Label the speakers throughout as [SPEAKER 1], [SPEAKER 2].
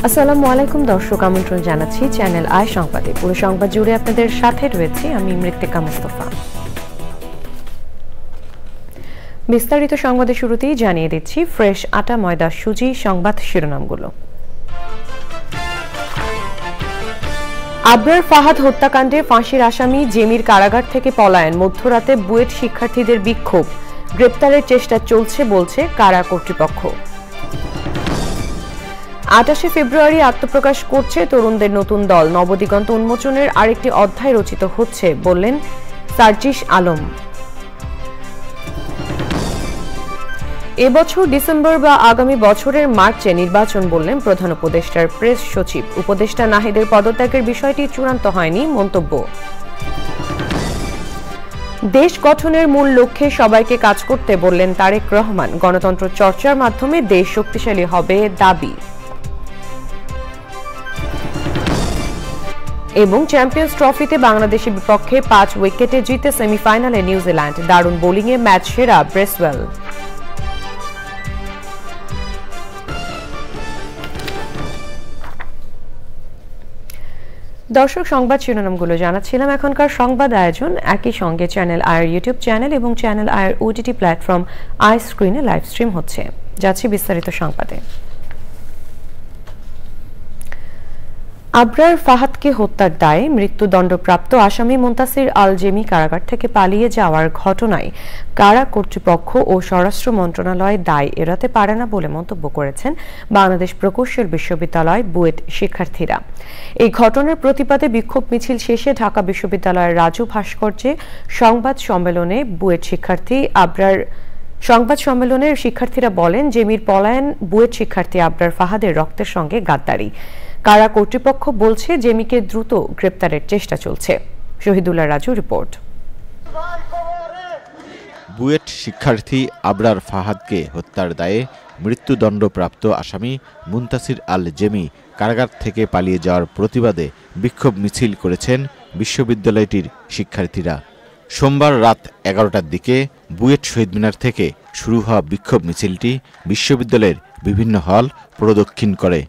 [SPEAKER 1] আসসালামু আলাইকুম দর্শক, আমন্ত্রণ জানাচ্ছি চ্যানেল আই সংবাদে। পুরো সংবাদ জুড়ে আপনাদের সাথে রয়েছে আমি মৃত্তিকা মুস্তফা। বিস্তারিত সংবাদের শুরুতেই জানিয়ে দিচ্ছি ফ্রেশ আটা ময়দা সুজি সংবাদ শিরোনামগুলো। আবরার ফাহাদ হত্যাকাণ্ডে ফাঁসির আসামি জেমির কারাগার থেকে পলায়ন, মধ্যরাতে বুয়েট শিক্ষার্থীদের বিক্ষোভ, গ্রেপ্তারের চেষ্টা চলছে বলছে কারা কর্তৃপক্ষ। 28 ফেব্রুয়ারি আত্মপ্রকাশ করছে তরুণদের নতুন দল, নবদিগন্ত উন্মোচনের আরেকটি অধ্যায় রচিত হচ্ছে বললেন সার্জিস আলম। এবছর ডিসেম্বর বা আগামী বছরের মার্চে নির্বাচন বললেন প্রধান উপদেষ্টার প্রেস সচিব। উপদেষ্টা নাহিদের পদত্যাগের বিষয়টি চূড়ান্ত হয়নি মন্তব্য। দেশ গঠনের মূল লক্ষ্যে সবাইকে কাজ করতে বললেন তারেক রহমান। গণতন্ত্র চর্চার মাধ্যমে দেশ শক্তিশালী হবে দাবি। এবং চ্যাম্পিয়ন্স ট্রফিতে বাংলাদেশের বিপক্ষে 5 উইকেটে জিতে সেমিফাইনালে নিউজিল্যান্ড, দারুণ বোলিংয়ে ম্যাচ সেরা ব্রেসওয়েল। দর্শক, সংবাদ শিরোনামগুলো জানাচ্ছিলাম। এখনকার সংবাদ আয়োজন একই সঙ্গে চ্যানেল আয়ের ইউটিউব চ্যানেল এবং চ্যানেল আয়ের ওটিটি প্ল্যাটফর্ম আই স্ক্রিনে লাইভ স্ট্রিম হচ্ছে। যাচ্ছি বিস্তারিত সংবাদে। আবরার ফাহাদকে হত্যার দায়ে মৃত্যুদণ্ডপ্রাপ্ত আসামি মুনতাসির আল জেমি কারাগার থেকে পালিয়ে যাওয়ার ঘটনায় কারা কর্তৃপক্ষ ও স্বরাষ্ট্র মন্ত্রণালয় দায় এড়াতে পারে না বলে মন্তব্য করেছেন বাংলাদেশ প্রকৌশল বিশ্ববিদ্যালয় বুয়েট শিক্ষার্থীরা। এই ঘটনার প্রতিবাদে বিক্ষোভ মিছিল শেষে ঢাকা বিশ্ববিদ্যালয়ের রাজু ভাস্কর্যে সংবাদ সম্মেলনে বুয়েট শিক্ষার্থী আবরার সংবাদ সম্মেলনের শিক্ষার্থীরা বলেন, জেমির পলায়ন বুয়েট শিক্ষার্থী আবরার ফাহাদের রক্তের সঙ্গে গাদ্দারি। কারা কর্তৃপক্ষ বলছে জেমিকে দ্রুত গ্রেপ্তারের চেষ্টা চলছে। শহীদুল্লাহ রাজু রিপোর্ট।
[SPEAKER 2] বুয়েট শিক্ষার্থী আবরার ফাহাদকে হত্যার দায়ে মৃত্যুদণ্ডপ্রাপ্ত আসামি মুনতাসির আল জেমি কারাগার থেকে পালিয়ে যাওয়ার প্রতিবাদে বিক্ষোভ মিছিল করেছেন বিশ্ববিদ্যালয়টির শিক্ষার্থীরা। সোমবার রাত 11টার দিকে বুয়েট শহীদ মিনার থেকে শুরু হওয়া বিক্ষোভ মিছিলটি বিশ্ববিদ্যালয়ের বিভিন্ন হল প্রদক্ষিণ করে।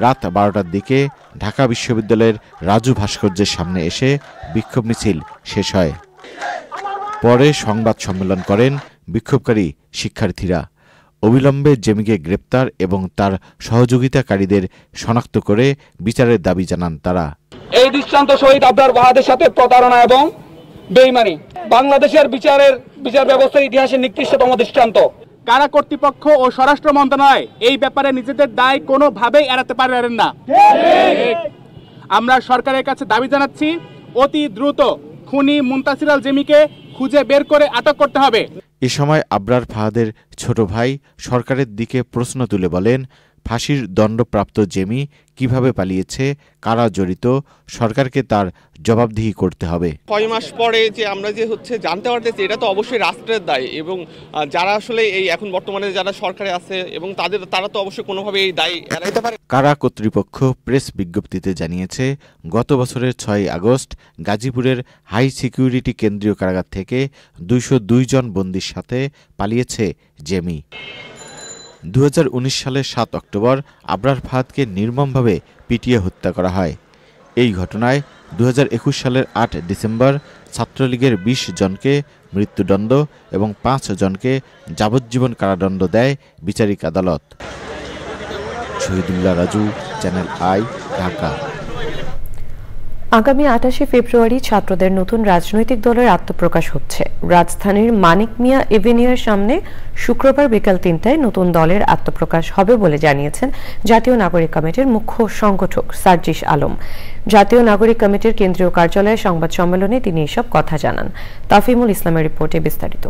[SPEAKER 2] রাত 12টার দিকে ঢাকা বিশ্ববিদ্যালয়ের রাজু ভাস্কর্যের সামনে এসে বিক্ষোভ মিছিল শেষ হয়। পরে সংবাদ সম্মেলন করেন বিক্ষোভকারী শিক্ষার্থীরা। অবিলম্বে জেমিকে গ্রেপ্তার এবং তার সহযোগিতাকারীদের শনাক্ত করে বিচারের দাবি জানান তারা।
[SPEAKER 3] এই দৃষ্টান্ত শহীদ আবরার ফাহাদের সাথে প্রতারণা এবং বেঈমানি বাংলাদেশের বিচার ব্যবস্থার ইতিহাসে নিকৃষ্টতম দৃষ্টান্ত।
[SPEAKER 4] কারা কর্তৃপক্ষ ও স্বরাষ্ট্র মন্ত্রণালয় এই ব্যাপারে নিজেদের দায় কোনোভাবেই এড়াতে পারেন না। আমরা সরকারের কাছে দাবি জানাচ্ছি, অতি দ্রুত খুনি মুনতাসির আল জেমিকে খুঁজে বের করে আটক করতে হবে।
[SPEAKER 2] এ সময় আবরার ফাহাদের ছোট ভাই সরকারের দিকে প্রশ্ন তুলে বলেন, ফাঁসির দণ্ডপ্রাপ্ত জেমি কিভাবে পালিয়েছে, কারা জড়িত, সরকারকে তার জবাবদিহি করতে হবে।
[SPEAKER 5] 6 মাস পরে যে আমরা যে জানতে পারতেছি, এটা তো অবশ্যই রাষ্ট্রের দায় এবং যারা আসলে এই এখন বর্তমানে যারা সরকারে আছে এবং তারা তো অবশ্যই কোনোভাবে এই দায় এড়াতে পারে।
[SPEAKER 2] কারা কর্তৃপক্ষ প্রেস বিজ্ঞপ্তিতে জানিয়েছে, গত বছরের 6 আগস্ট গাজীপুরের হাই সিকিউরিটি কেন্দ্রীয় কারাগার থেকে 202 জন বন্দীর সাথে পালিয়েছে জেমি। 2019 সালের 7 অক্টোবর আবরার ফাহাদকে নির্মমভাবে পিটিয়ে হত্যা করা হয়। এই ঘটনায় 2021 সালের 8 ডিসেম্বর ছাত্রলীগের 20 জনকে মৃত্যুদণ্ড এবং 5 জনকে যাবজ্জীবন কারাদণ্ড দেয় বিচারিক আদালত। Shahidullah Raju, channel I, Dhaka.
[SPEAKER 1] আগামী 28 ফেব্রুয়ারি ছাত্রদের নতুন রাজনৈতিক দলের আত্মপ্রকাশ হচ্ছে। রাজধানীর মানিক মিয়া এভিনিউয়ের সামনে শুক্রবার বিকাল 3টায় নতুন দলের আত্মপ্রকাশ হবে বলে জানিয়েছেন জাতীয় নাগরিক কমিটির মুখ্য সংগঠক সার্জিস আলম। জাতীয় নাগরিক কমিটির কেন্দ্রীয় কার্যালয়ে সংবাদ সম্মেলনে তিনি এসব কথা জানান। তাফিমুল ইসলামের রিপোর্টে বিস্তারিত।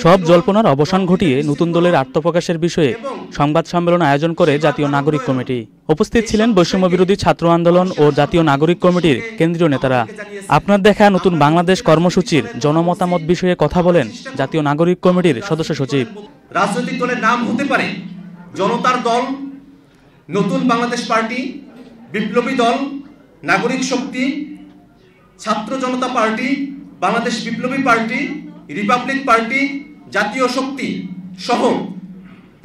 [SPEAKER 6] সব জল্পনার অবসান ঘটিয়ে নতুন দলের আত্মপ্রকাশের বিষয়ে সংবাদ সম্মেলন আয়োজন করে জাতীয় নাগরিক কমিটি। উপস্থিত ছিলেন বৈষম্য বিরোধী ছাত্র আন্দোলন ও জাতীয় নাগরিক কমিটির কেন্দ্রীয় নেতারা। আপনার দেখা নতুন বাংলাদেশ কর্মসূচির জনমতামত বিষয়ে কথা বলেন জাতীয় নাগরিক কমিটির সদস্য সচিব।
[SPEAKER 7] রাজনৈতিক দলের নাম হতে পারে জনতার দল, নতুন বাংলাদেশ পার্টি, বিপ্লবী দল, নাগরিক শক্তি, ছাত্র জনতা পার্টি, বাংলাদেশ বিপ্লবী পার্টি, রিপাবলিক পার্টি, জাতীয় শক্তি সহ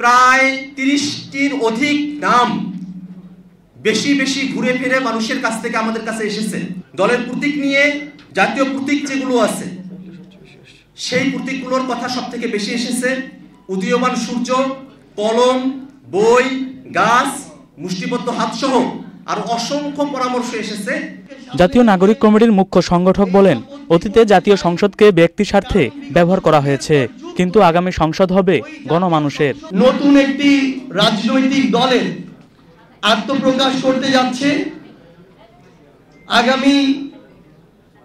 [SPEAKER 7] প্রায় 30টির অধিক নাম বেশি বেশি ঘুরে ফিরে মানুষের কাছ থেকে আমাদের কাছে এসেছে। দলের প্রতীক নিয়ে জাতীয় প্রতীক যেগুলো আছে সেই প্রতীকগুলোর কথা সব থেকে বেশি এসেছে। উদীয়মান সূর্য, কলম, বই, গাছ, মুষ্টিবদ্ধ হাতসহ আর অসংখ্য পরামর্শ এসেছে।
[SPEAKER 6] জাতীয় নাগরিক কমিটির মুখ্য সংগঠক বলেন, অতীতে জাতীয় সংসদকে ব্যক্তি স্বার্থে ব্যবহার করা হয়েছে, কিন্তু আগামী সংসদ হবে গণমানুষের।
[SPEAKER 8] নতুন একটি রাজনৈতিক দলের আত্মপ্রকাশ করতে যাচ্ছে আগামী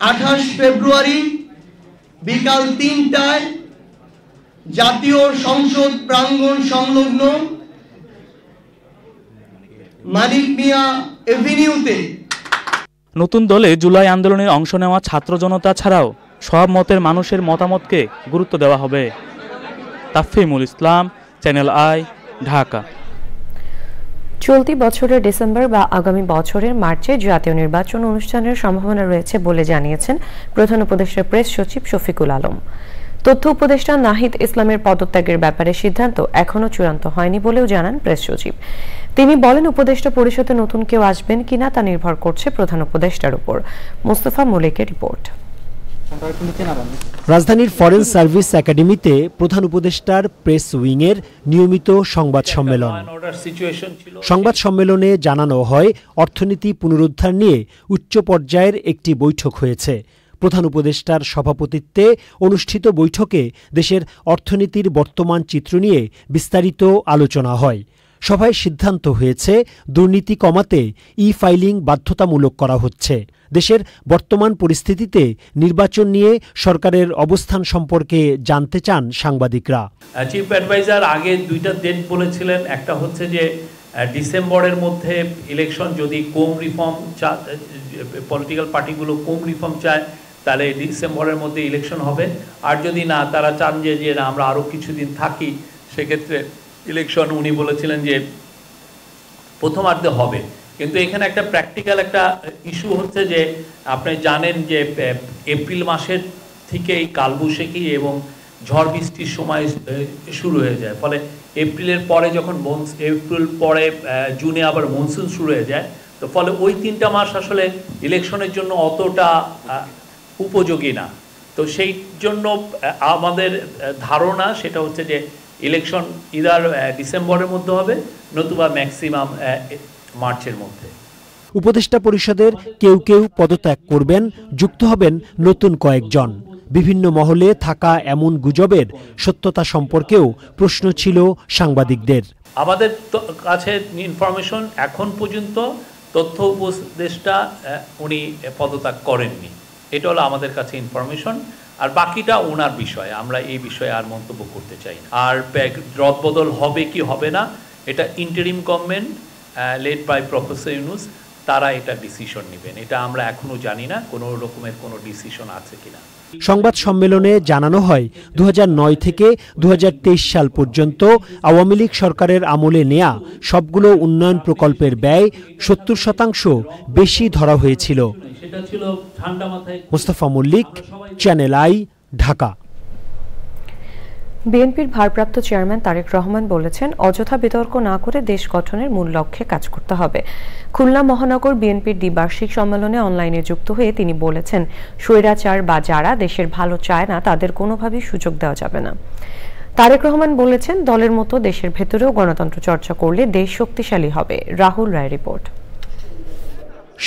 [SPEAKER 8] 28 ফেব্রুয়ারি বিকাল 3টায় জাতীয় সংসদ প্রাঙ্গণ সংলগ্ন মানিক মিয়া এভিনিউতে।
[SPEAKER 6] নতুন দলে জুলাই আন্দোলনের অংশ নেওয়া ছাত্র জনতা ছাড়াও সব মতের মানুষের মতামতকে গুরুত্ব দেওয়া হবে। তাফহিমুল ইসলাম, চ্যানেল আই, ঢাকা।
[SPEAKER 1] চলতি বছরের ডিসেম্বর বা আগামী বছরের মার্চে জাতীয় নির্বাচন অনুষ্ঠানের সম্ভাবনা রয়েছে বলে জানিয়েছেন প্রধান উপদেষ্টা প্রেস সচিব শফিকুল আলম। তথ্য উপদেষ্টা নাহিদ ইসলামের পদত্যাগের ব্যাপারে সিদ্ধান্ত এখনো চূড়ান্ত হয়নি বলেও জানান প্রেস সচিব। তিনি বলেন, উপদেষ্টা পরিষদে নতুন কেউ আসবেন কিনা তা নির্ভর করছে প্রধান উপদেষ্টার উপর। মোস্তফা মলিকের রিপোর্ট।
[SPEAKER 9] রাজধানীর ফরেন সার্ভিস একাডেমিতে প্রধান উপদেষ্টার প্রেস উইংয়ের নিয়মিত সংবাদ সম্মেলন। সংবাদ সম্মেলনে জানানো হয়, অর্থনীতি পুনরুদ্ধার নিয়ে উচ্চ পর্যায়ের একটি বৈঠক হয়েছে। প্রধান উপদেষ্টার সভাপতিত্বে অনুষ্ঠিত বৈঠকে দেশের অর্থনীতির বর্তমান চিত্র নিয়ে বিস্তারিত আলোচনা হয়। সভায় সিদ্ধান্ত হয়েছে, দুর্নীতি কমাতে ই-ফাইলিং বাধ্যতামূলক করা হচ্ছে। দেশের বর্তমান পরিস্থিতিতে নির্বাচন নিয়ে সরকারের অবস্থান সম্পর্কে জানতে চান সাংবাদিকরা।
[SPEAKER 10] চিফ অ্যাডভাইজার আগে দুইটা ডেট বলেছিলেন, একটা হচ্ছে যে ডিসেম্বরের মধ্যে ইলেকশন, যদি কম রিফর্ম পলিটিক্যাল পার্টিগুলো কম রিফর্ম চায় তাহলে ডিসেম্বরের মধ্যে ইলেকশন হবে, আর যদি না তারা চান যে না আমরা আরও কিছুদিন থাকি সেক্ষেত্রে ইলেকশন উনি বলেছিলেন যে প্রথমার্ধে হবে। কিন্তু এখানে একটা প্র্যাকটিক্যাল একটা ইস্যু হচ্ছে যে আপনি জানেন যে এপ্রিল মাসের থেকেই কালবৈশাখী এবং ঝড় বৃষ্টির সময় শুরু হয়ে যায়, ফলে এপ্রিলের পরে যখন এপ্রিল পরে জুনে আবার মনসুন শুরু হয়ে যায়, তো ফলে ওই 3টা মাস আসলে ইলেকশনের জন্য অতটা উপযোগী না। তো সেই জন্য আমাদের ধারণা সেটা হচ্ছে যে ইলেকশন ইদার ডিসেম্বরের মধ্যে হবে, নতুবা ম্যাক্সিমাম মার্চের মধ্যে।
[SPEAKER 9] উপদেষ্টা পরিষদের কেউ কেউ পদত্যাগ করবেন, যুক্ত হবেন নতুন কয়েকজন। বিভিন্ন মহলে থাকা এমন গুজবের সত্যতা সম্পর্কেও প্রশ্ন ছিল সাংবাদিকদের।
[SPEAKER 10] আমাদের কাছে ইনফরমেশন এখন পর্যন্ত তথ্য উপদেষ্টা উনি পদত্যাগ করেননি, এটা হলো আমাদের কাছে ইনফরমেশন। আর বাকিটা ওনার বিষয়, আমরা এই বিষয়ে আর মন্তব্য করতে চাই না। আর রদবদল হবে কি হবে না এটা interim government led by professor Yunus, তারা এটা ডিসিশন নেবেন। এটা আমরা এখনো জানি না কোনো রকমের কোনো ডিসিশন আছে কিনা।
[SPEAKER 9] সংবাদ সম্মেলনে জানানো হয়, 2009 থেকে 2023 সাল পর্যন্ত আওয়ামী লীগ সরকারের আমলে নেয়া সবগুলো উন্নয়ন প্রকল্পের ব্যয় 70% বেশি ধরা হয়েছিল। Mostafa Mallik, channel I, Dhaka.
[SPEAKER 1] বিএনপির ভারপ্রাপ্ত চেয়ারম্যান তারেক রহমান বলেছেন, অযথা বিতর্ক না করে দেশ গঠনের মূল লক্ষ্যে কাজ করতে হবে। খুলনা মহানগর বিএনপির দ্বিবার্ষিক সম্মেলনে অনলাইনে যুক্ত হয়ে তিনি বলেছেন, স্বৈরাচার বা যারা দেশের ভালো চায় না তাদের কোনোভাবেই সুযোগ দেওয়া যাবে না। তারেক রহমান বলেছেন, দলের মতো দেশের ভেতরেও গণতন্ত্র চর্চা করলে দেশ শক্তিশালী হবে। রাহুল রায় রিপোর্ট।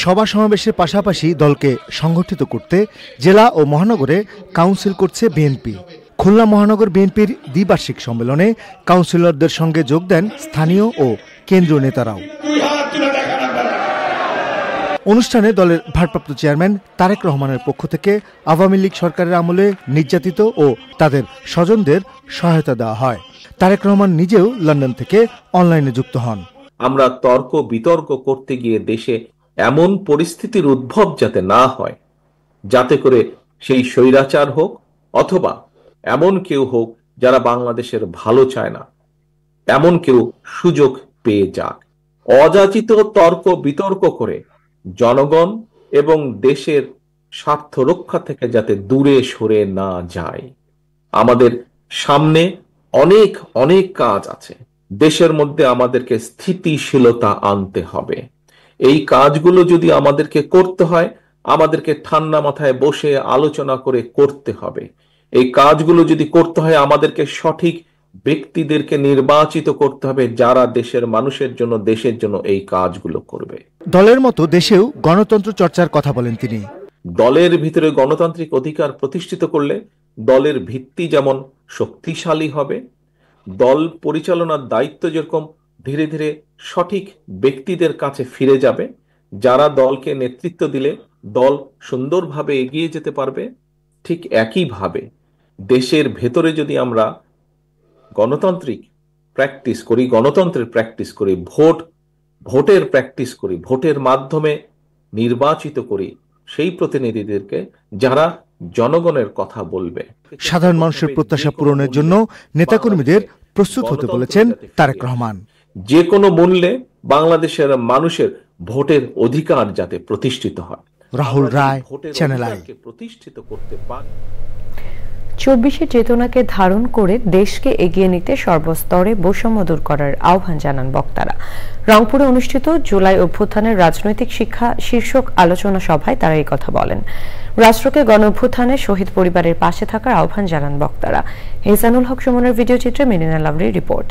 [SPEAKER 11] সভা সমাবেশের পাশাপাশি দলকে সংগঠিত করতে জেলা ও মহানগরে কাউন্সিল করছে বিএনপি। খুলনা মহানগর বিএনপির দ্বিবার্ষিক সম্মেলনে কাউন্সিলরদের সঙ্গে যোগ দেন স্থানীয় ও কেন্দ্রীয় নেতারাও। অনুষ্ঠানে দলের ভারপ্রাপ্ত চেয়ারম্যান তারেক রহমানের পক্ষ থেকে আওয়ামী লীগ সরকারের আমলে নির্যাতিত ও তাদের স্বজনদের সহায়তা দেওয়া হয়। তারেক রহমান নিজেও লন্ডন থেকে অনলাইনে যুক্ত হন।
[SPEAKER 12] আমরা তর্ক বিতর্ক করতে গিয়ে দেশে এমন পরিস্থিতির উদ্ভব যাতে না হয়, যাতে করে সেই স্বৈরাচার হোক অথবা এমন কেউ হোক যারা বাংলাদেশের ভালো চায় না, এমন কেউ সুযোগ পেয়ে যাক। অযাচিত তর্ক বিতর্ক করে জনগণ এবং দেশের স্বার্থ রক্ষা থেকে যাতে দূরে সরে না যায়। আমাদের সামনে অনেক কাজ আছে। দেশের মধ্যে আমাদেরকে স্থিতিশীলতা আনতে হবে। এই কাজগুলো যদি আমাদেরকে করতে হয়, আমাদেরকে ঠান্ডা মাথায় বসে আলোচনা করে করতে হবে। এই কাজগুলো যদি করতে হয়, আমাদেরকে সঠিক ব্যক্তিদেরকে নির্বাচিত করতে হবে যারা দেশের মানুষের জন্য, দেশের জন্য এই কাজগুলো করবে।
[SPEAKER 11] দলের মতো দেশেও গণতন্ত্র চর্চার কথা বলেন তিনি।
[SPEAKER 12] দলের ভিতরে গণতান্ত্রিক অধিকার প্রতিষ্ঠিত করলে দলের ভিত্তি যেমন শক্তিশালী হবে, দল পরিচালনার দায়িত্ব যেরকম ধীরে ধীরে সঠিক ব্যক্তিদের কাছে ফিরে যাবে, যারা দলকে নেতৃত্ব দিলে দল সুন্দরভাবে এগিয়ে যেতে পারবে, ঠিক একইভাবে দেশের ভেতরে যদি আমরা গণতান্ত্রিক প্র্যাকটিস করি, গণতন্ত্রের প্র্যাকটিস করি, ভোটের প্র্যাকটিস করি, ভোটের মাধ্যমে নির্বাচিত করি সেই প্রতিনিধিদেরকে যারা জনগণের কথা বলবে।
[SPEAKER 11] সাধারণ মানুষের প্রত্যাশা পূরণের জন্য নেতাকর্মীদের প্রস্তুত হতে বলেছেন তারেক রহমান।
[SPEAKER 12] যে কোনো মূল্যে বাংলাদেশের মানুষের ভোটের অধিকার যাতে প্রতিষ্ঠিত হয়।
[SPEAKER 11] রাহুল রায়, চ্যানেল আই।
[SPEAKER 12] প্রতিষ্ঠিত করতে পারে।
[SPEAKER 1] ২৪শে চেতনাকে ধারণ করে দেশকে এগিয়ে নিতে সর্বস্তরে বৈষম্য দূর করার আহ্বান জানান বক্তারা। রংপুরে অনুষ্ঠিত জুলাই অভ্যুত্থানের রাজনৈতিক শিক্ষা শীর্ষক আলোচনা সভায় তারা এই কথা বলেন। রাষ্ট্রকে গণ অভ্যুত্থানে শহীদ পরিবারের পাশে থাকার আহ্বান জানান বক্তারা। এহসানুল হক সুমনের ভিডিও চিত্রে মেরিনা লাভলির রিপোর্ট।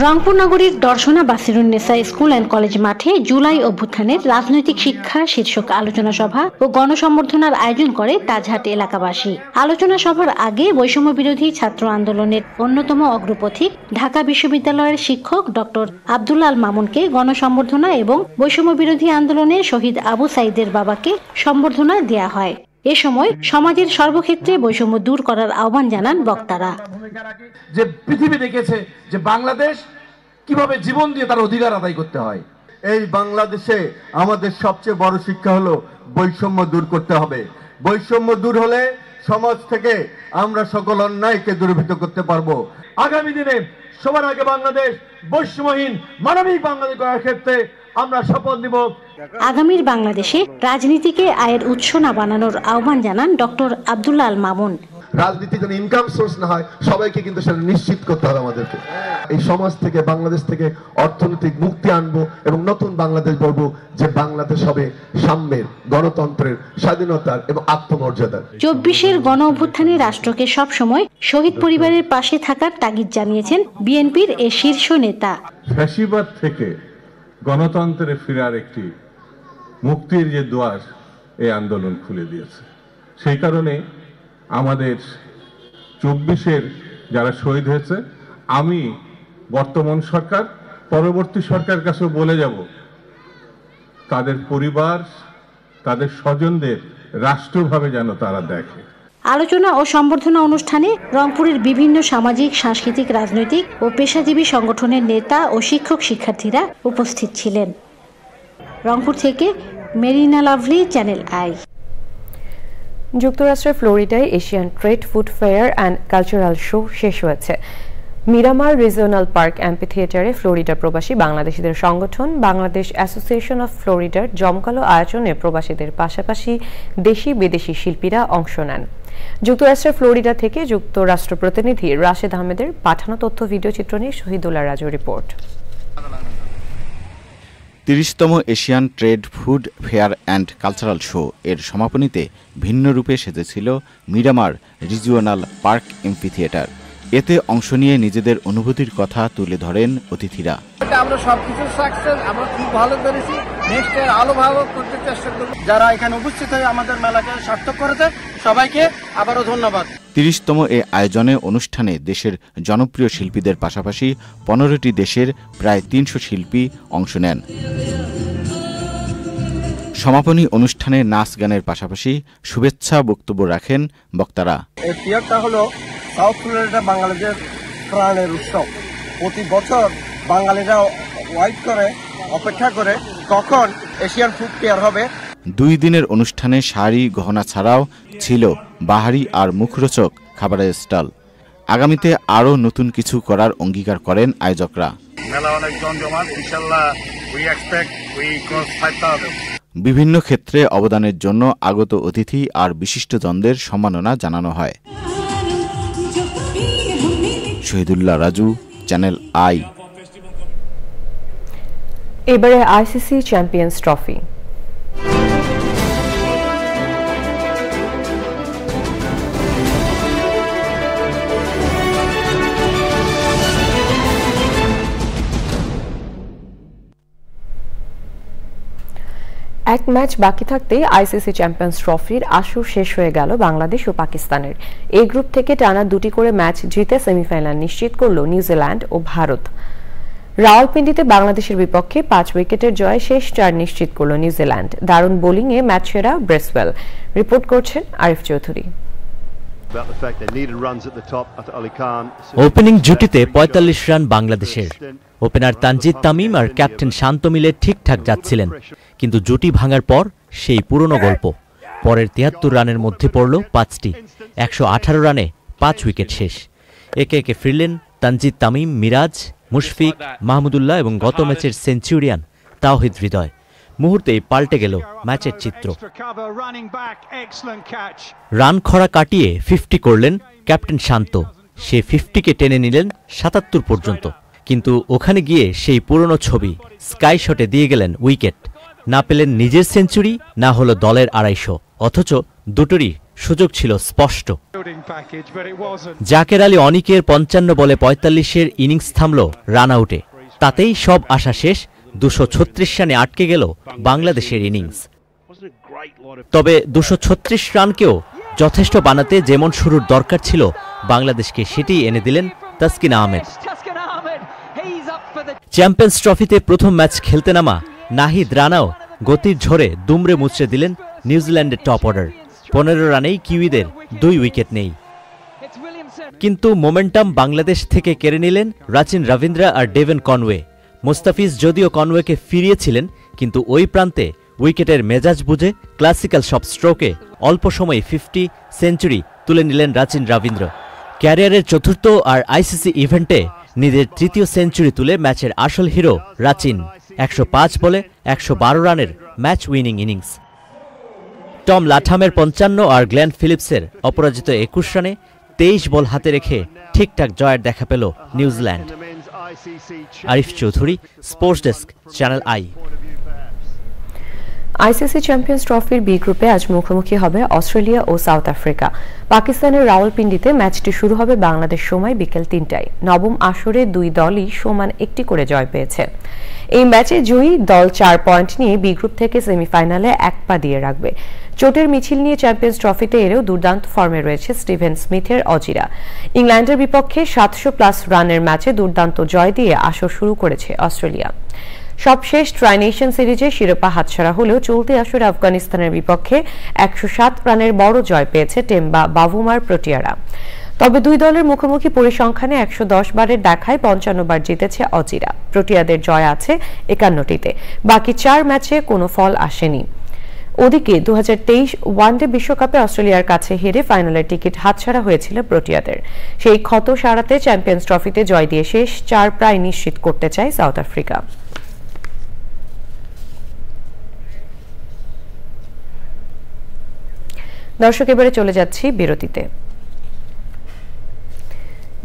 [SPEAKER 13] রংপুর নগরীর দর্শনা বাসিরুন্নেসা স্কুল অ্যান্ড কলেজ মাঠে জুলাই অভ্যুত্থানের রাজনৈতিক শিক্ষা শীর্ষক আলোচনা সভা ও গণসম্বর্ধনার আয়োজন করে তাজহাট এলাকাবাসী। আলোচনা সভার আগে বৈষম্য বিরোধী ছাত্র আন্দোলনের অন্যতম অগ্রপথিক ঢাকা বিশ্ববিদ্যালয়ের শিক্ষক ডক্টর আব্দুল আল মামুনকে গণসম্বর্ধনা এবং বৈষম্য বিরোধী আন্দোলনে শহীদ আবু সাইদের বাবাকে সম্বর্ধনা দেয়া হয়। এ সময় সমাজের সর্বক্ষেত্রে বৈষম্য দূর করার আহ্বান জানান বক্তারা।
[SPEAKER 14] যে পৃথিবী দেখেছে যে বাংলাদেশ কিভাবে জীবন দিয়ে তার অধিকার আদায় করতে হয়।
[SPEAKER 15] এই বাংলাদেশে আমাদের সবচেয়ে বড় শিক্ষা হলো বৈষম্য দূর করতে হবে। বৈষম্য দূর হলে সমাজ থেকে আমরা সকল অন্যায়কে দূরীভূত করতে পারবো।
[SPEAKER 14] আগামী দিনে সবার আগে বাংলাদেশ বৈষম্যহীন মানবিক বাংলাদেশ গড়ার ক্ষেত্রে আমরা শপথ নিব।
[SPEAKER 13] আগামীর বাংলাদেশে রাজনীতিকে আয়ের উৎস না বানানোর আহ্বান জানান ডক্টর আব্দুল আল মামুন।
[SPEAKER 15] রাজনীতি যেন ইনকাম সোর্স না হয়, সবাইকে কিন্তু সেটা নিশ্চিত করতে হবে আমাদেরকে। এই সমাজ থেকে, বাংলাদেশ থেকে অর্থনৈতিক মুক্তি আনবো এবং নতুন বাংলাদেশ গড়বো, যে বাংলাদেশ হবে সাম্যের, গণতন্ত্রের, স্বাধীনতার এবং আত্মমর্যাদার।
[SPEAKER 13] ২৪শের গণ অভ্যুত্থানে রাষ্ট্রকে সবসময় শহীদ পরিবারের পাশে থাকার তাগিদ জানিয়েছেন বিএনপির এই শীর্ষ নেতা।
[SPEAKER 16] ফ্যাসিবাদ থেকে গণতন্ত্রে ফেরার একটি মুক্তির যে দুয়ার এই আন্দোলন খুলে দিয়েছে। সেই কারণে আমাদের ২৪শের যারা শহীদ হয়েছে, আমি বর্তমান সরকার, পরবর্তী সরকারের কাছে বলে যাব, তাদের পরিবার, তাদের স্বজনদের রাষ্ট্রভাবে যেন তারা দেখে।
[SPEAKER 13] আলোচনা ও সম্বর্ধনা অনুষ্ঠানে রংপুরের বিভিন্ন সামাজিক, সাংস্কৃতিক, রাজনৈতিক ও পেশাজীবী সংগঠনের নেতা ও শিক্ষক শিক্ষার্থীরা উপস্থিত ছিলেন। রংপুর থেকে মেরিনা লাভলি, চ্যানেল আই।
[SPEAKER 1] যুক্তরাষ্ট্রের ফ্লোরিডায় Asian trade, food fair and cultural show শেষ হয়েছে। মিরামার রিজিওনাল পার্ক অ্যাম্পিথিয়েটারে ফ্লোরিডা প্রবাসী বাংলাদেশিদের সংগঠন বাংলাদেশ অ্যাসোসিয়েশন অফ ফ্লোরিডার জমকালো আয়োজনে প্রবাসীদের পাশাপাশি দেশি বিদেশি শিল্পীরা অংশ নেন। যুক্তরাষ্ট্রের ফ্লোরিডা থেকে যুক্তরাষ্ট্র প্রতিনিধি রাশেদ আহমেদের পাঠানো তথ্য ভিডিও চিত্র নিয়ে শহীদুল্লাহ রাজু রিপোর্ট।
[SPEAKER 2] ৩০তম Asian trade, food fair and cultural show এর সমাপনীতে ভিন্ন রূপে সেজেছিল মিরামার রিজিওনাল পার্ক এম্পিথিয়েটার। এতে অংশ নিয়ে নিজেদের অনুভূতির কথা তুলে ধরেন অতিথিরা।
[SPEAKER 17] আমরা সবকিছু সাকসেস, আমরা খুব ভালো করেছি, নেক্সট ইয়ার আরো ভালো করতে চেষ্টা করব। যারা এখানে উপস্থিত হয়ে আমাদের মেলাকে সার্থক করেছে, সবাইকে আবারও ধন্যবাদ। ৩০তম
[SPEAKER 2] এ আয়োজনে অনুষ্ঠানে দেশের জনপ্রিয় শিল্পীদের পাশাপাশি ১৫টি দেশের প্রায় ৩০০ শিল্পী অংশ নেন। সমাপনী অনুষ্ঠানে নাচ গানের পাশাপাশি শুভেচ্ছা বক্তব্য রাখেন বক্তারা।
[SPEAKER 17] এই ফেয়ারটা হলো সাউথ ফ্লোরিডা বাঙালিদের প্রাণের উৎসব। প্রতি বছর বাঙালিরা ওয়াইট করে অপেক্ষা করে কখন এশিয়ান ফুড ফেয়ার হবে। 2
[SPEAKER 2] দিনের অনুষ্ঠানে শাড়ি, গহনা ছাড়াও ছিল বাহারি আর মুখরোচক খাবারের স্টল। আগামীতে আরও নতুন কিছু করার অঙ্গীকার করেন আয়োজকরা।
[SPEAKER 18] মেলা অনেক জমজমাট, ইনশাআল্লাহ উই এক্সপেক্ট উই ক্রস 5000।
[SPEAKER 2] বিভিন্ন ক্ষেত্রে অবদানের জন্য আগত অতিথি আর বিশিষ্টজনদের সম্মাননা জানানো হয়। Shahidullah Raju, channel I.
[SPEAKER 1] এবারে আইসিসি চ্যাম্পিয়ন্স ট্রফি। এক ম্যাচ বাকি থাকতেই আইসিসি চ্যাম্পিয়ন্স ট্রফির আসর শেষ হয়ে গেল বাংলাদেশ ও পাকিস্তানের। এই গ্রুপ থেকে টানা 2টি করে ম্যাচ জিতে সেমিফাইনাল নিশ্চিত করল নিউজিল্যান্ড ও ভারত। রাওয়ালপিন্ডিতে বাংলাদেশের বিপক্ষে 5 উইকেটের জয়ে শেষ 4 নিশ্চিত করল নিউজিল্যান্ড। দারুণ বোলিংয়ে ম্যাচ সেরা ব্রেসওয়েল। রিপোর্ট করছেন আরিফ চৌধুরী।
[SPEAKER 19] ওপেনিং জুটিতে 45 রান বাংলাদেশের। ওপেনার তানজিদ তামিম আর ক্যাপ্টেন শান্ত মিলে ঠিকঠাক যাচ্ছিলেন, কিন্তু জুটি ভাঙার পর সেই পুরনো গল্প। পরের 73 রানের মধ্যে পড়ল 5টি, 118 রানে 5 উইকেট শেষ। একে একে ফিরলেন তানজিদ তামিম, মিরাজ, মুশফিক, মাহমুদুল্লাহ এবং গত ম্যাচের সেঞ্চুরিয়ান তাওহিদ হৃদয়। মুহূর্তেই পাল্টে গেল ম্যাচের চিত্র। রান খরা কাটিয়ে 50 করলেন ক্যাপ্টেন শান্ত। সে 50কে টেনে নিলেন 77 পর্যন্ত, কিন্তু ওখানে গিয়ে সেই পুরনো ছবি স্কাই শটে দিয়ে গেলেন উইকেট। না পেলেন নিজের সেঞ্চুরি, না হলো দলের 250, অথচ দুটোরই সুযোগ ছিল স্পষ্ট। জাকের আলী অনিকের 55 বলে 45-এর ইনিংস থামল রান আউটে। তাতেই সব আশা শেষ। 236 রানে আটকে গেল বাংলাদেশের ইনিংস। তবে 236 রানকেও যথেষ্ট বানাতে যেমন শুরুর দরকার ছিল বাংলাদেশকে, সেটি এনে দিলেন তাসকিন আহমেদ। চ্যাম্পিয়ন্স ট্রফিতে প্রথম ম্যাচ খেলতে নামা নাহিদ রানাও গতির ঝড়ে দুমড়ে মুচড়ে দিলেন নিউজিল্যান্ডের টপ অর্ডার। 15 রানেই কিউইদের 2 উইকেট নেই। কিন্তু মোমেন্টাম বাংলাদেশ থেকে কেড়ে নিলেন রাচিন রবীন্দ্রা আর ডেভেন কনওয়ে। মুস্তাফিজ যদিও কনওয়েকে ফিরিয়েছিলেন, কিন্তু ওই প্রান্তে উইকেটের মেজাজ বুঝে ক্লাসিক্যাল সব স্ট্রোকে অল্প সময়ে 50 সেঞ্চুরি তুলে নিলেন রাচিন রবীন্দ্র। ক্যারিয়ারের চতুর্থ আর আইসিসি ইভেন্টে নিজের 3য় সেঞ্চুরি তুলে ম্যাচের আসল হিরো রাচিন। 105 বলে 112 রানের ম্যাচ উইনিং ইনিংস। টম লাথামের 55 আর গ্লেন ফিলিপসের অপরাজিত 21 রানে 23 বল হাতে রেখে ঠিকঠাক জয়ের দেখা পেল New Zealand. Arif Chowdhury, sports desk, channel I.
[SPEAKER 1] ICC champions ট্রফির বি গ্রুপে আজ মুখোমুখি হবে অস্ট্রেলিয়া ও সাউথ আফ্রিকা। পাকিস্তানের রাওয়ালপিন্ডিতে ম্যাচটি শুরু হবে বাংলাদেশ সময় বিকেল 3টায়। নবম আসরে 2 দলই সমান 1টি করে জয় পেয়েছে। এই ম্যাচে জয়ী দল 4 পয়েন্ট নিয়ে বি গ্রুপ থেকে সেমিফাইনালে 1 পা দিয়ে রাখবে। চোটের মিছিল নিয়ে চ্যাম্পিয়ন্স ট্রফিতে এলেও দুর্দান্ত ফর্মে রয়েছে স্টিভেন স্মিথের অজিরা। ইংল্যান্ডের বিপক্ষে 700+ রানের ম্যাচে দুর্দান্ত জয় দিয়ে আসর শুরু করেছে অস্ট্রেলিয়া। সবশেষ ট্রাই নেশন সিরিজে শিরোপা হাতছাড়া হলেও চলতি আসরে আফগানিস্তানের বিপক্ষে 107 রানের বড় জয় পেয়েছে টেম্বা বাভুমার প্রোটিয়ারা। তবে দুই দলের মুখোমুখি পরিসংখ্যানে 110 বারের দেখায় 55 বার জিতেছে অজিরা। প্রোটিয়াদের জয় আছে 51টিতে। বাকি 4 ম্যাচে কোনো ফল আসেনি। ওদিকে 2023 ওয়ানডে বিশ্বকাপে অস্ট্রেলিয়ার কাছে হেরে ফাইনালের টিকিট হাতছাড়া হয়েছিল প্রোটিয়াদের। সেই ক্ষত সারাতে চ্যাম্পিয়ন্স ট্রফিতে জয় দিয়ে শেষ 4 প্রায় নিশ্চিত করতে চায় সাউথ আফ্রিকা। দর্শক, এবারে চলে যাচ্ছি বিরতিতে।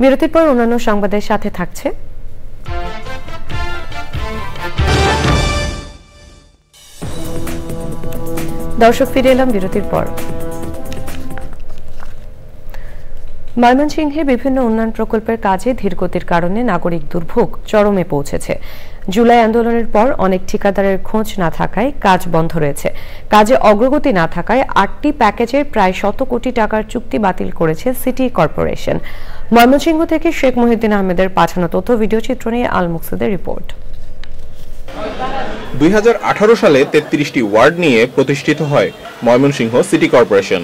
[SPEAKER 1] বিরতির পর অন্যান্য সংবাদের সাথে থাকছে দর্শক। ফিরে এলাম বিরতির পর। ময়মনসিংহে বিভিন্ন উন্নয়ন প্রকল্পের কাজে ধীরগতির কারণে নাগরিক দুর্ভোগ চরমে পৌঁছেছে। জুলাই আন্দোলনের পর অনেক ঠিকাদারের খোঁজ না থাকায় কাজ বন্ধ রয়েছে। কাজে অগ্রগতি না থাকায় 8টি প্যাকেজের প্রায় 100 কোটি টাকার চুক্তি বাতিল করেছে সিটি কর্পোরেশন। ময়মনসিংহ থেকে শেখ মহিউদ্দিন আহমেদের পাঠানো তথ্য ভিডিও চিত্র নিয়ে আল মুকসিদের রিপোর্ট।
[SPEAKER 20] 2018 সালে 33টি ওয়ার্ড নিয়ে প্রতিষ্ঠিত হয় ময়মনসিংহ সিটি কর্পোরেশন।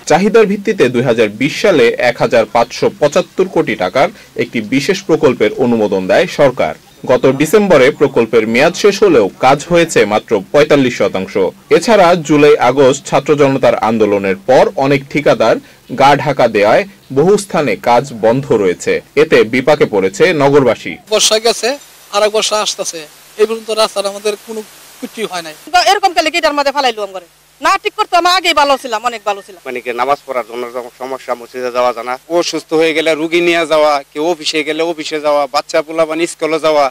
[SPEAKER 20] চাহিদার ভিত্তিতে 2020 সালে 1575 কোটি টাকার একটি বিশেষ প্রকল্পের অনুমোদন দেয় সরকার। গত ডিসেম্বরে প্রকল্পের মেয়াদ শেষ হলেও কাজ হয়েছে মাত্র 45%। এছাড়া জুলাই আগস্ট ছাত্র জনতার আন্দোলনের পর অনেক ঠিকাদার গা ঢাকা দেওয়ায় বহু স্থানে কাজ বন্ধ রয়েছে। এতে বিপাকে পড়েছে নগরবাসী।
[SPEAKER 21] বর্ষা গেছে আর বর্ষা আসতেছে, এই পর্যন্ত রাস্তার আমাদের কোনো কিছুই হয় নাই। এরকম কালে গেটার মধ্যে ফালাইলো আমরা না ঠিক করতে আমি আগেই ভালো ছিলাম, অনেক ভালো ছিলাম।
[SPEAKER 22] মানে কি নামাজ পড়ার জন্য সমস্যা, মসজিদে যাওয়া জানা, অসুস্থ হয়ে গেলে রুগী নিয়ে যাওয়া, কেউ অফিসে গেলে অফিসে যাওয়া, বাচ্চা পোলাপান স্কুলে যাওয়া,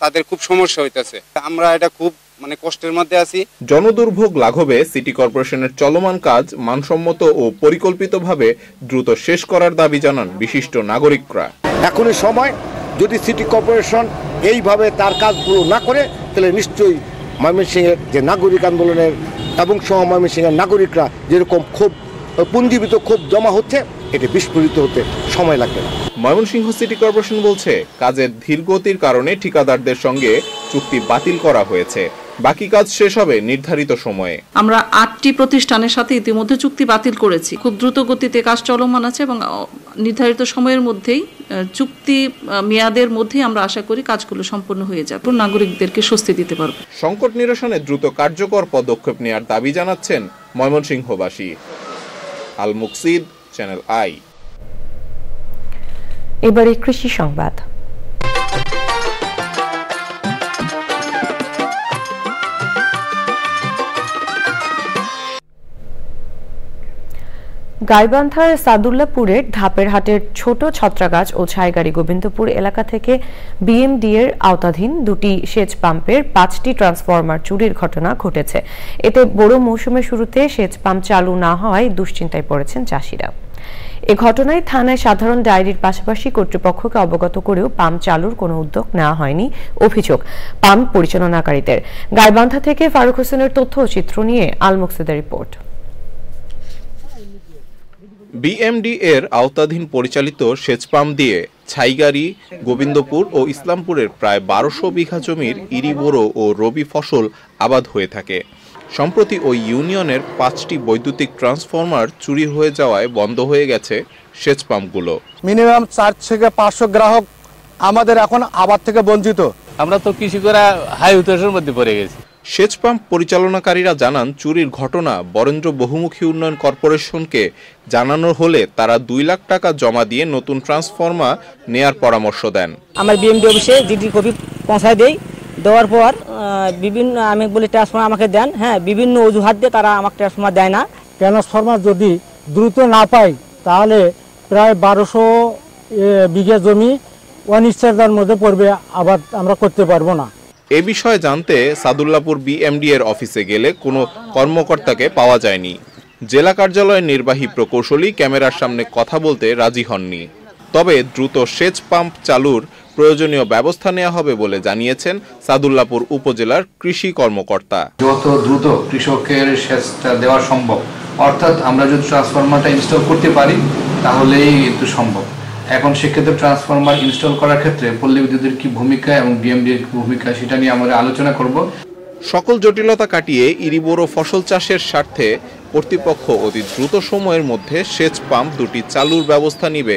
[SPEAKER 22] তাদের খুব সমস্যা হইতেছে। আমরা এটা খুব কষ্টের মধ্যে আছি।
[SPEAKER 20] জনদুর্ভোগ লাঘবে সিটি কর্পোরেশনের চলমান কাজ মানসম্মত ও পরিকল্পিতভাবে দ্রুত শেষ করার দাবি জানান বিশিষ্ট নাগরিকরা।
[SPEAKER 23] এখনই সময়, যদি সিটি কর্পোরেশন এইভাবে তার কাজগুলো না করে তাহলে নিশ্চয়ই ময়মনসিংহের যে নাগরিক আন্দোলনের এবং সহ ময়মনসিংহের নাগরিকরা যেরকম ক্ষোভ পুঞ্জীবিত ক্ষোভ জমা হচ্ছে, এটা বিস্ফোরিত হতে সময় লাগবে না।
[SPEAKER 20] ময়মনসিংহ সিটি কর্পোরেশন বলছে কাজের ধীরগতির কারণে ঠিকাদারদের সঙ্গে চুক্তি বাতিল করা হয়েছে, বাকি কাজ শেষ হবে নির্ধারিত সময়ে।
[SPEAKER 24] আমরা 8টি প্রতিষ্ঠানের সাথে ইতিমধ্যে চুক্তি বাতিল করেছি। খুব দ্রুত গতিতে কাজ চলমান আছে এবং নির্ধারিত সময়ের মধ্যেই চুক্তি মেয়াদের মধ্যেই আমরা আশা করি কাজগুলো সম্পন্ন হয়ে যাবে, নাগরিকদেরকে স্বস্তি দিতে পারবে।
[SPEAKER 20] সংকট নিরসনে দ্রুত কার্যকর পদক্ষেপ নেওয়ার দাবি জানাচ্ছেন ময়মনসিংহবাসী। আল মুকসিদ, চ্যানেল আই।
[SPEAKER 1] এবারে কৃষি সংবাদ। গাইবান্ধার সাদুল্লাপুরের ধাপের হাটের ছোট ছত্রাগাছ ও ছাইগাড়ি গোবিন্দপুর এলাকা থেকে বিএমডি এর আওতাধীন দুটি সেচ পাম্পের 5টি ট্রান্সফরমার চুরির ঘটনা ঘটেছে। এতে বড় মৌসুমের শুরুতে সেচ পাম্প চালু না হওয়ায় দুশ্চিন্তায় পড়েছেন চাষিরা। এ ঘটনায় থানায় সাধারণ ডায়েরির পাশাপাশি কর্তৃপক্ষকে অবগত করেও পাম্প চালুর কোনো উদ্যোগ নেওয়া হয়নি অভিযোগ পাম্প পরিচালনাকারীদের। গাইবান্ধা থেকে ফারুক হোসেনের তথ্য ও চিত্র নিয়ে আল মুকসিদের রিপোর্ট।
[SPEAKER 20] বিএমডি এর আওতাধীন পরিচালিত সেচ পাম্প দিয়ে ছাইগাড়ি, গোবিন্দপুর ও ইসলামপুরের প্রায় 1200 বিঘা জমির ইরিবোরো ও রবি ফসল আবাদ হয়ে থাকে। সম্প্রতি ওই ইউনিয়নের 5টি বৈদ্যুতিক ট্রান্সফরমার চুরি হয়ে যাওয়ায় বন্ধ হয়ে গেছে সেচ পাম্পগুলো।
[SPEAKER 25] মিনিমাম 4 থেকে 500 গ্রাহক আমাদের এখন আবাদ থেকে বঞ্চিত।
[SPEAKER 26] আমরা তো কৃষি করা হাই উতাসের মধ্যে পড়ে গেছি।
[SPEAKER 20] সেচ পাম্প পরিচালনাকারীরা জানান চুরির ঘটনা বরেন্দ্র বহুমুখী উন্নয়ন কর্পোরেশনকে জানানো হলে তারা 2 লাখ টাকা জমা দিয়ে নতুন ট্রান্সফরমার নেয়ার পরামর্শ দেন।
[SPEAKER 27] আমার বিএমডি অফিসে জিডি কপি পৌঁছায় দেই, দেওয়ার পর বিভিন্ন আমি বলি ট্রান্সফরমার আমাকে দেন। হ্যাঁ, বিভিন্ন অজুহাত দিয়ে তারা আমাকে ট্রান্সফরমার দেয় না।
[SPEAKER 28] ট্রান্সফরমার যদি দ্রুত না পাই তাহলে প্রায় 1200 বিঘা জমি অনিশ্চয়তার মধ্যে পড়বে, আবাদ আমরা করতে পারবো না।
[SPEAKER 20] এ বিষয়ে জানতে সাদুল্লাপুর বিএমডি এর অফিসে গেলে কোনো কর্মকর্তাকে পাওয়া যায়নি। জেলা কার্যালয়ের নির্বাহী প্রকৌশলী ক্যামেরার সামনে কথা বলতে রাজি হননি। তবে দ্রুত সেচ পাম্প চালুর প্রয়োজনীয় ব্যবস্থা নেওয়া হবে বলে জানিয়েছেন সাদুল্লাপুর উপজেলার কৃষি কর্মকর্তা।
[SPEAKER 29] যত দ্রুত কৃষকের সেচটা দেওয়া সম্ভব, অর্থাৎ আমরা যদি ট্রান্সফরমারটা ইনস্টল করতে পারি তাহলেই কিন্তু সম্ভব। এখন সেক্ষেত্রে ট্রান্সফরমার ইনস্টল করার ক্ষেত্রে পল্লী বিদ্যুতের কি ভূমিকা এবং বিএমডির ভূমিকা সেটা নিয়ে আমরা আলোচনা করব।
[SPEAKER 20] সকল জটিলতা কাটিয়ে ইরিবোরো ফসল চাষের স্বার্থে কর্তৃপক্ষ অতি দ্রুত সময়ের মধ্যে সেচ পাম্প দুটি চালুর ব্যবস্থা নেবে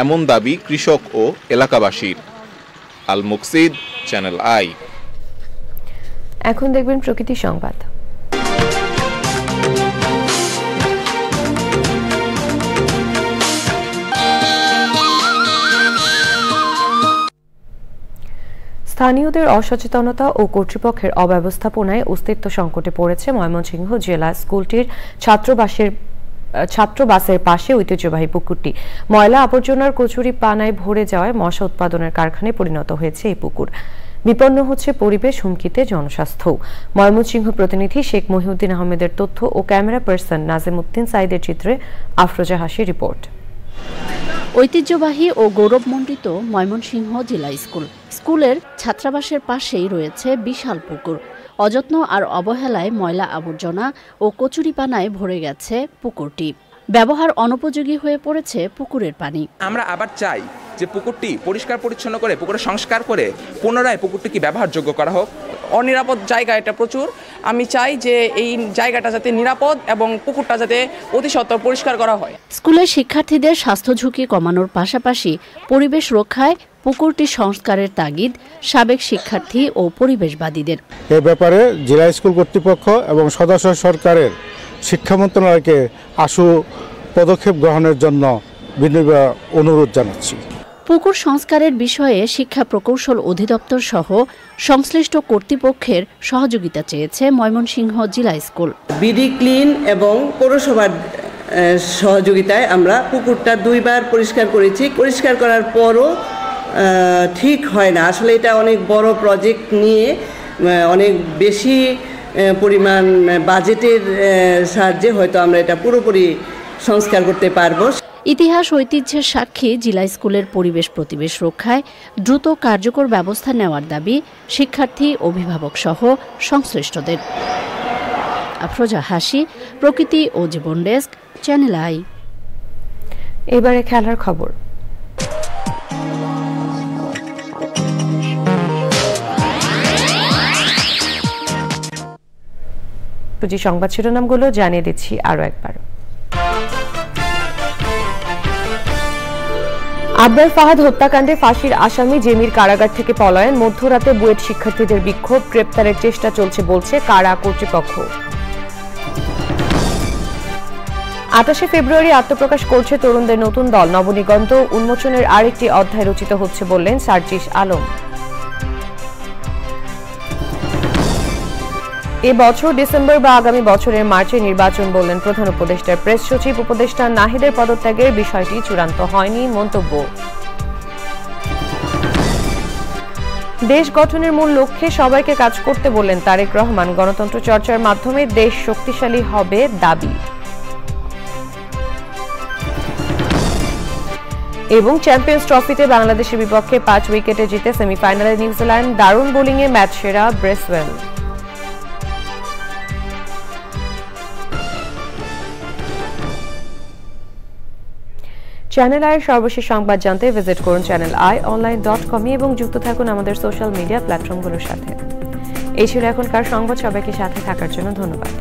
[SPEAKER 20] এমন দাবি কৃষক ও এলাকাবাসীর। আল মুকসিদ, চ্যানেল আই।
[SPEAKER 1] এখন দেখবেন প্রকৃতি সংবাদ। স্থানীয়দের অসচেতনতা ও কর্তৃপক্ষের অব্যবস্থাপনায় অস্তিত্ব সংকটে পড়েছে ময়মনসিংহ জেলা স্কুলটির ছাত্রবাসের পাশে ঐতিহ্যবাহী পুকুরটি। ময়লা আবর্জনার কচুরি পানায় ভরে যাওয়ায় মশা উৎপাদনের কারখানায় পরিণত হয়েছে এই পুকুর। বিপন্ন হচ্ছে পরিবেশ, হুমকিতে জনস্বাস্থ্য। ময়মনসিংহ প্রতিনিধি শেখ মহিউদ্দিন আহমেদের তথ্য ও ক্যামেরা পার্সন নাজিমউদ্দিন সাইদের চিত্রে আফরোজা হাসির রিপোর্ট।
[SPEAKER 30] ঐতিহ্যবাহী ও গৌরবমণ্ডিত ময়মনসিংহ জেলা স্কুলের ছাত্রাবাসের পাশেই রয়েছে বিশাল পুকুর। অযত্ন আর অবহেলায় ময়লা আবর্জনা ও কচুরিপানায় ভরে গেছে পুকুরটি। ব্যবহার অনুপযোগী হয়ে পড়েছে পুকুরের পানি।
[SPEAKER 31] আমরা আবার চাই যে পুকুরটি পরিষ্কার পরিচ্ছন্ন করে পুকুরে সংস্কার করে পুনরায় পুকুরটিকে ব্যবহারযোগ্য করা হোক। অনিরাপদ জায়গা এটা প্রচুর। আমি চাই যে এই জায়গাটা যাতে নিরাপদ এবং পুকুরটা যাতে অতি সত্বর পরিষ্কার করা হয়।
[SPEAKER 30] স্কুলের শিক্ষার্থীদের স্বাস্থ্য ঝুঁকি কমানোর পাশাপাশি পরিবেশ রক্ষায় পুকুরটি সংস্কারের তাগিদ সাবেক শিক্ষার্থী ও পরিবেশবাদীদের।
[SPEAKER 28] এ ব্যাপারে জেলা স্কুল কর্তৃপক্ষ এবং সদস্য সরকারের শিক্ষা মন্ত্রণালয়কে আশু পদক্ষেপ গ্রহণের জন্য বিনীত অনুরোধ জানাচ্ছি।
[SPEAKER 30] পুকুর সংস্কারের বিষয়ে শিক্ষা প্রকৌশল অধিদপ্তর সহ সংশ্লিষ্ট কর্তৃপক্ষের সহযোগিতা চেয়েছে ময়মনসিংহ জেলা স্কুল।
[SPEAKER 3] বিডি ক্লিন এবং পৌরসভার সহযোগিতায় আমরা পুকুরটা 2 বার পরিষ্কার করেছি। পরিষ্কার করার পরও ঠিক হয় না। আসলে এটা অনেক বড় প্রজেক্ট নিয়ে অনেক বেশি পরিমাণ বাজেটের সাহায্যে হয়তো আমরা এটা পুরোপুরি সংস্কার করতে পারবো।
[SPEAKER 30] ইতিহাস ঐতিহ্যের সাক্ষী জেলা স্কুলের পরিবেশ প্রতিবেশ রক্ষায় দ্রুত কার্যকর ব্যবস্থা নেওয়ার দাবি শিক্ষার্থী, অভিভাবক সহ সংশ্লিষ্টদের। আফরোজা হাসি, প্রকৃতি ও জীবন ডেস্ক, চ্যানেল আই।
[SPEAKER 1] এবারে খেলার খবর। সংবাদ শিরোনামগুলো জানিয়ে দিচ্ছি আরো একবার। আবরার ফাহাদ হত্যাকাণ্ডে ফাঁসির আসামি জেমির কারাগার থেকে পলায়ন, মধ্যরাতে বুয়েট শিক্ষার্থীদের বিক্ষোভ, গ্রেপ্তারের চেষ্টা চলছে বলছে কারা কর্তৃপক্ষ। 28 ফেব্রুয়ারি আত্মপ্রকাশ করছে তরুণদের নতুন দল, নবনিগন্ত উন্মোচনের আরেকটি অধ্যায় রচিত হচ্ছে বললেন সার্জিস আলম। এ বছর ডিসেম্বর বা আগামী বছরের মার্চে নির্বাচন বললেন প্রধান উপদেষ্টার প্রেস সচিব। উপদেষ্টা নাহিদের পদত্যাগের বিষয়টি চূড়ান্ত হয়নি মন্তব্য। দেশ গঠনের মূল লক্ষ্যে সবাইকে কাজ করতে বললেন তারেক রহমান। গণতন্ত্র চর্চার মাধ্যমে দেশ শক্তিশালী হবে দাবি। এবং চ্যাম্পিয়ন্স ট্রফিতে বাংলাদেশের বিপক্ষে 5 উইকেটে জিতে সেমিফাইনালে নিউজিল্যান্ড, দারুণ বোলিংয়ে ম্যাচ সেরা ব্রেসওয়েল। চ্যানেল আইয়ের সর্বশেষ সংবাদ জানতে ভিজিট করুন channelionline.com এবং যুক্ত থাকুন আমাদের সোশ্যাল মিডিয়া প্ল্যাটফর্মগুলোর সাথে। এই ছিল এখনকার সংবাদ। সবাইকে সাথে থাকার জন্য ধন্যবাদ।